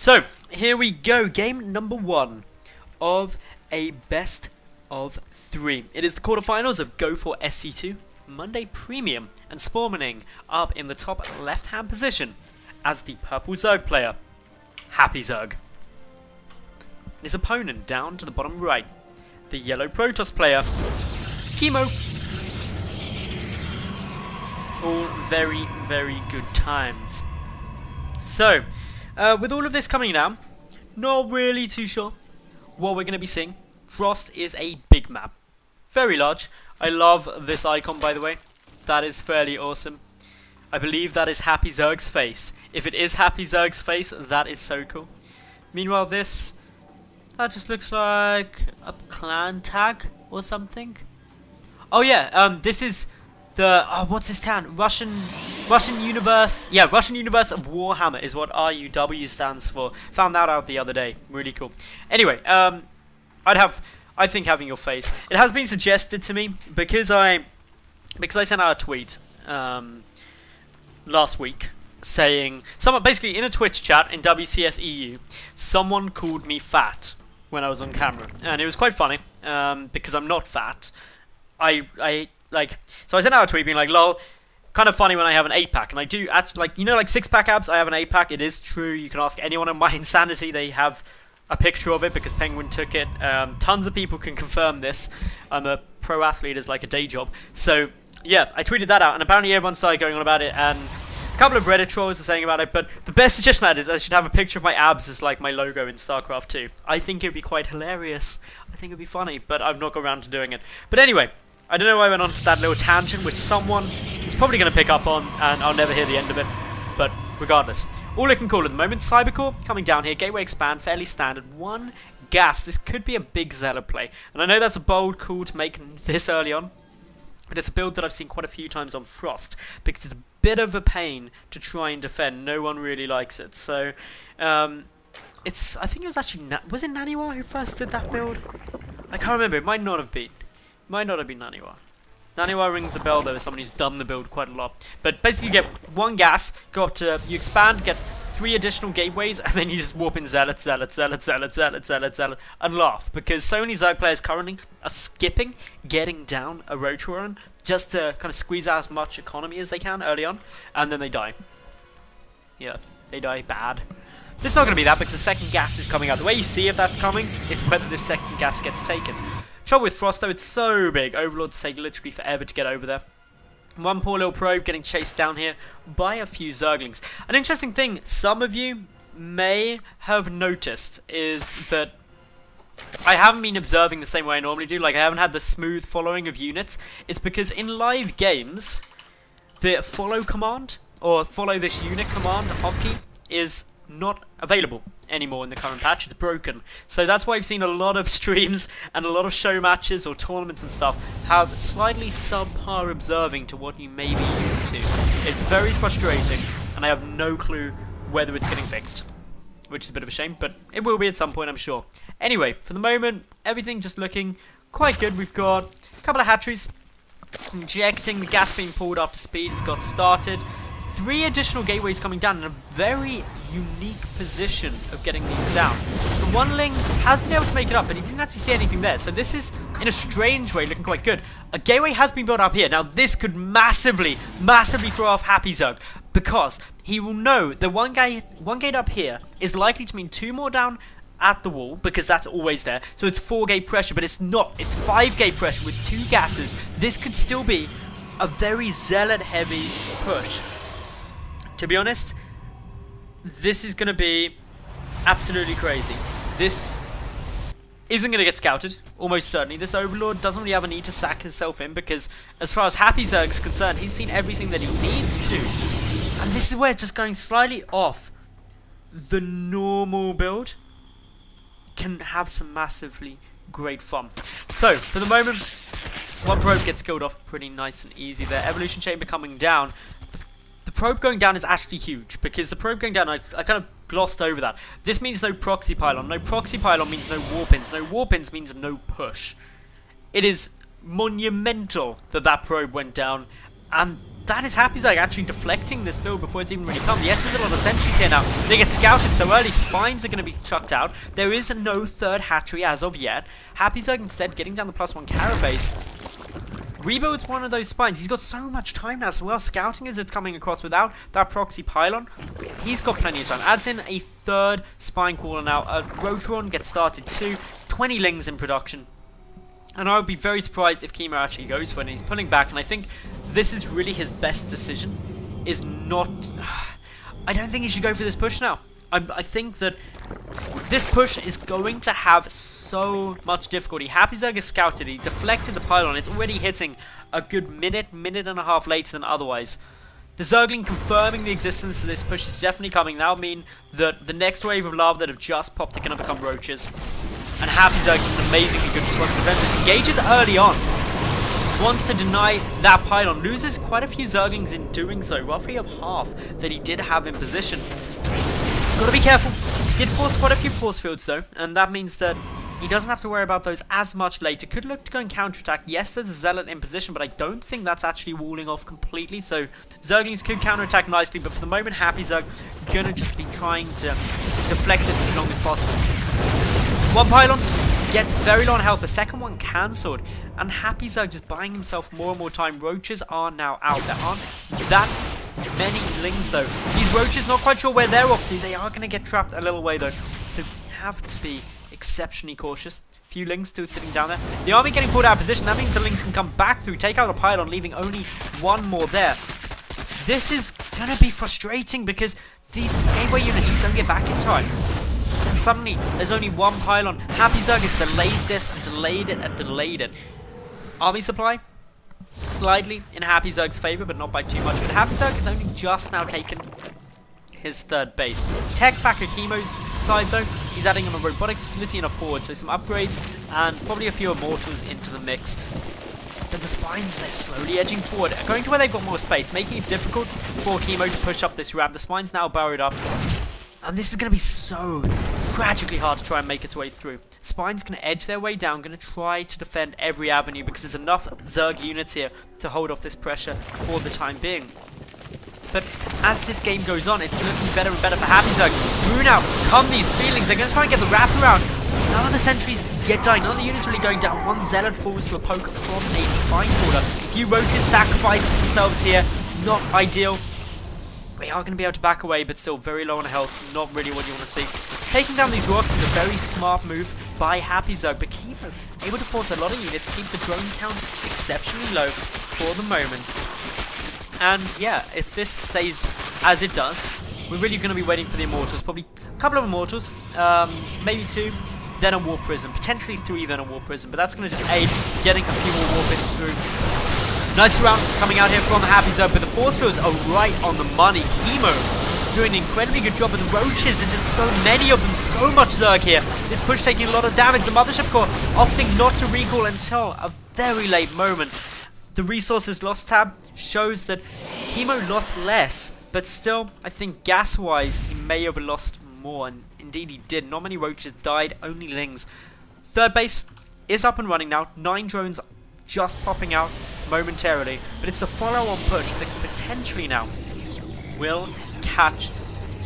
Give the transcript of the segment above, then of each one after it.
So, here we go. Game number 1 of a best of 3. It is the quarterfinals of Go for SC2, Monday Premium, and Spormaning up in the top left-hand position as the purple Zerg player, HappyZerg. His opponent down to the bottom right, the yellow Protoss player, Kimo. All very, very good times. So, with all of this coming down, not really too sure what we're going to be seeing. Frost is a big map. Very large. I love this icon, by the way. That is fairly awesome. I believe that is HappyZerg's face. If it is HappyZerg's face, that is so cool. Meanwhile, that just looks like a clan tag or something. Oh yeah, this is the what's this town? Russian universe. Yeah, Russian universe of Warhammer is what RUW stands for. Found that out the other day. Really cool. Anyway, I think having your face. It has been suggested to me because I sent out a tweet last week saying basically in a Twitch chat in WCS EU, someone called me fat when I was on camera, and it was quite funny because I'm not fat. So I sent out a tweet being like, lol, kind of funny when I have an 8-pack, and I do actually, like, you know, like 6-pack abs, I have an 8-pack. It is true. You can ask anyone on my Insanity, they have a picture of it because Penguin took it. Tons of people can confirm this. I'm a pro athlete as like a day job. So yeah, I tweeted that out, and apparently everyone started going on about it, and a couple of Reddit trolls are saying about it, but the best suggestion I had is I should have a picture of my abs as like my logo in StarCraft 2. I think it would be quite hilarious. I think it would be funny, but I've not got around to doing it. But anyway, I don't know why I went on to that little tangent, which someone is probably going to pick up on, and I'll never hear the end of it. But regardless, all looking cool at the moment. Cybercore coming down here, Gateway Expand, fairly standard. 1 gas. This could be a big Zealot play, and I know that's a bold call to make this early on, but it's a build that I've seen quite a few times on Frost, because it's a bit of a pain to try and defend. No one really likes it. So, I think it was actually, was it Naniwa who first did that build? I can't remember. It might not have been. Might not have been Naniwa. Naniwa rings a bell though as someone who's done the build quite a lot. But basically you get 1 gas, go up to, you expand, get 3 additional gateways, and then you just warp in Zealot, and laugh. Because so many Zerg players currently are skipping getting down a Rotor run just to kind of squeeze out as much economy as they can early on, and then they die. Yeah, they die bad. This is not going to be that because the second gas is coming out. The way you see if that's coming is whether this second gas gets taken. Trouble with Frost though, it's so big. Overlords take literally forever to get over there. 1 poor little probe getting chased down here by a few Zerglings. An interesting thing some of you may have noticed is that I haven't been observing the same way I normally do. Like, I haven't had the smooth following of units. It's because in live games, the follow command, or follow this unit command, hotkey, is not available anymore in the current patch. It's broken. So that's why I've seen a lot of streams and a lot of show matches or tournaments and stuff have slightly subpar observing to what you may be used to. It's very frustrating, and I have no clue whether it's getting fixed, which is a bit of a shame, but it will be at some point, I'm sure. Anyway, for the moment, everything just looking quite good. We've got a couple of hatcheries injecting, the gas being pulled after speed. It's got started. 3 additional gateways coming down in a very unique position of getting these down. The 1ling has been able to make it up, but he didn't actually see anything there. So this is, in a strange way, looking quite good. A gateway has been built up here. Now this could massively throw off HappyZerg, because he will know that one gate up here is likely to mean 2 more down at the wall, because that's always there. So it's 4 gate pressure, but it's not. It's 5 gate pressure with 2 gases. This could still be a very Zealot heavy push. To be honest, this is going to be absolutely crazy. This isn't going to get scouted, almost certainly. This Overlord doesn't really have a need to sack himself in, because as far as HappyZerg is concerned, he's seen everything that he needs to. And this is where it's just going slightly off the normal build can have some massively great fun. So, for the moment, 1 probe gets killed off pretty nice and easy there. Evolution Chamber coming down. The probe going down is actually huge, because the probe going down, I kind of glossed over that. This means no proxy pylon. No proxy pylon means no warp-ins. No warp-ins means no push. It is monumental that that probe went down, And that is HappyZerg actually deflecting this build before it's even really come. Yes, there's a lot of sentries here now. They get scouted so early. Spines are going to be chucked out. There is no third hatchery as of yet. HappyZerg instead getting down the +1 carapace. Rebuilds one of those spines. He's got so much time now, so well, scouting as it's coming across without that proxy pylon. He's got plenty of time. Adds in a third spine caller now. Rotoron gets started too. 20 lings in production. And I would be very surprised if Kimo actually goes for it. And he's pulling back, and I think this is really his best decision. Is not... I don't think he should go for this push now. I think that this push is going to have so much difficulty. HappyZerg is scouted, he deflected the pylon, it's already hitting a good minute and a half later than otherwise. The Zergling confirming the existence of this push is definitely coming. That'll mean that the next wave of lava that have just popped are going to become roaches. And HappyZerg is an amazingly good response to defend this. Engages early on. Wants to deny that pylon. Loses quite a few Zerglings in doing so. Roughly of half that he did have in position. Gotta be careful. Did force quite a few force fields though, and that means that he doesn't have to worry about those as much later. Could look to go and counterattack. Yes, there's a Zealot in position, but I don't think that's actually walling off completely. So Zerglings could counterattack nicely, but for the moment, HappyZerg gonna just be trying to deflect this as long as possible. One pylon gets very low on health. The second one cancelled, and HappyZerg just buying himself more and more time. Roaches are now out. There aren't that many lings though. These roaches, not quite sure where they're off to. They are going to get trapped a little way though, so you have to be exceptionally cautious. Few lings still sitting down there. The army getting pulled out of position. That means the lings can come back through, take out a pylon, leaving only one more there. This is going to be frustrating because these gateway units just don't get back in time. And suddenly there's only one pylon. HappyZerg has delayed this and delayed it and delayed it. Army supply slightly in HappyZerg's favour, but not by too much. But HappyZerg has only just now taken his third base. Tech back at Kimo's side though. He's adding in a robotic facility and a forward, so some upgrades and probably a few immortals into the mix. But the spines, they're slowly edging forward, going to where they've got more space, making it difficult for Kimo to push up this ramp. The spine's now burrowed up, and this is going to be so tragically hard to try and make its way through. Spine's going to edge their way down, going to try to defend every avenue because there's enough Zerg units here to hold off this pressure for the time being. But as this game goes on, it's looking better and better for HappyZerg. Rune out, come these feelings. They're going to try and get the wraparound. None of the sentries yet dying. None of the units really going down. One Zealot falls to a poke from a spine quarter. A few roaches sacrificed themselves here. Not ideal. They are going to be able to back away, but still very low on health. Not really what you want to see. Taking down these rocks is a very smart move by HappyZerg, but Kimo able to force a lot of units, keep the drone count exceptionally low for the moment. And yeah, if this stays as it does, we're really going to be waiting for the immortals. Probably a couple of immortals, maybe two, then a Warp Prism, potentially three, then a Warp Prism. But that's going to just aid getting a few more Warp hits through. Nice round coming out here from HappyZerg, but the force fields are right on the money. Kimo doing an incredibly good job, but the roaches, there's just so many of them, so much Zerg here. This push taking a lot of damage. The Mothership Core opting not to recall until a very late moment. The resources lost tab shows that Kimo lost less, but still, I think gas-wise, he may have lost more, and indeed he did. Not many roaches died, only lings. Third base is up and running now. 9 drones just popping out momentarily, but it's the follow-on push that potentially now will catch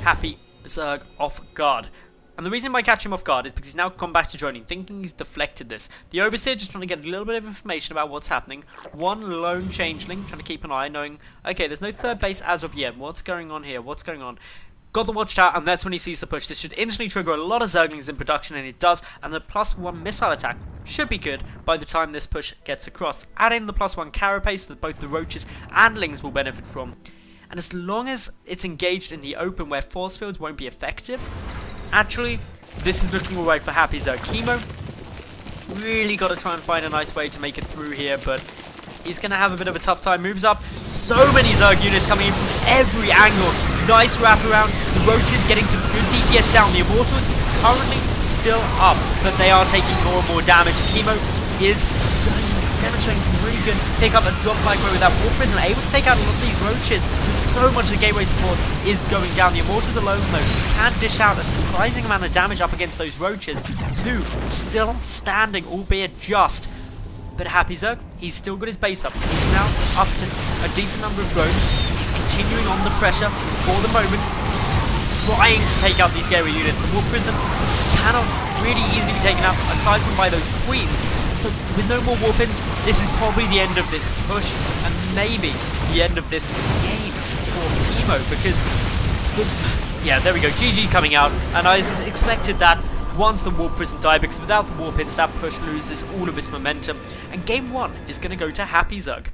HappyZerg off guard. And the reason I catch him off guard is because he's now gone back to droning, thinking he's deflected this. The Overseer just trying to get a little bit of information about what's happening. One lone changeling trying to keep an eye, knowing, okay, there's no third base as of yet. What's going on here? What's going on? Got the watchtower, and that's when he sees the push. This should instantly trigger a lot of Zerglings in production, and it does. And the +1 missile attack should be good by the time this push gets across. Add in the +1 carapace that both the roaches and lings will benefit from. And as long as it's engaged in the open where force fields won't be effective, actually, this is looking alright for HappyZerg. Kimo really got to try and find a nice way to make it through here, but he's going to have a bit of a tough time. Moves up. So many Zerg units coming in from every angle. Nice wraparound. The roaches getting some good DPS down. The immortals currently still up, but they are taking more and more damage. Kimo is demonstrating some really good pick-up and drop micro with that Warp Prism, able to take out a lot of these roaches, but so much of the gateway support is going down. The immortals alone, though, can dish out a surprising amount of damage up against those roaches. 2 still standing, albeit just. But HappyZerg, he's still got his base up. He's now up to a decent number of drones. He's continuing on the pressure for the moment, trying to take out these scary units. The Warp Prison cannot really easily be taken out, aside from by those queens. So with no more warp-ins, this is probably the end of this push, and maybe the end of this game for Kimo, because yeah, there we go, GG coming out, and I expected that once the Warp Prison died, because without the warp-ins, that push loses all of its momentum, and game 1 is going to go to HappyZerg.